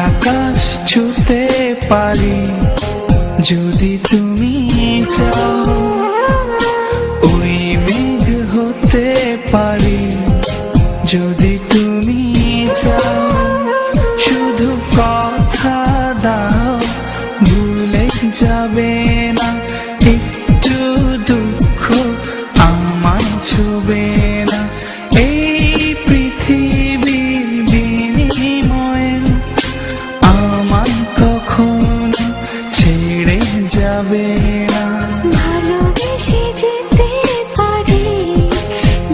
আকাশ ছুঁতে পারি যদি তুমি চাও, ওই মেঘ হতে পারি যদি তুমি চাও। শুধু কথা দাও ভুলে যাবে না, একটু দুঃখ আমার ছুবে না। এই পৃথিবীর বিনিময়ে আমার কখনো ছেড়ে যাবে না। ভালোবেসে যেতে পারি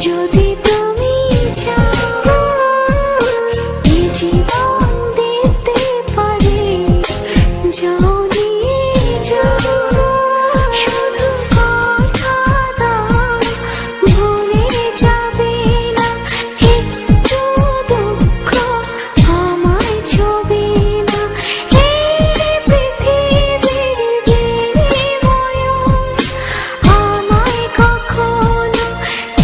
যদি তুমি চাও, এই জীবন দিতে পারি যদি যাও। শুধু কথা দাও ভুলে যাবে না, একটু দুঃখ আমায় ছবে না। এই পৃথিবীর বিনিময়ে আমায় কখনো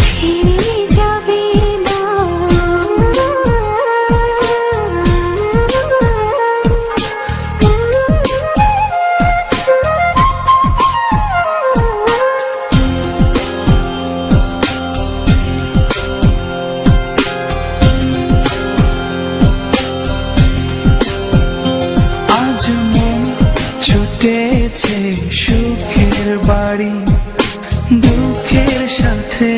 ছেড়ে যাবে না। আজ মন ছুটেছে সুখের বাড়ি, দুঃখের সাথে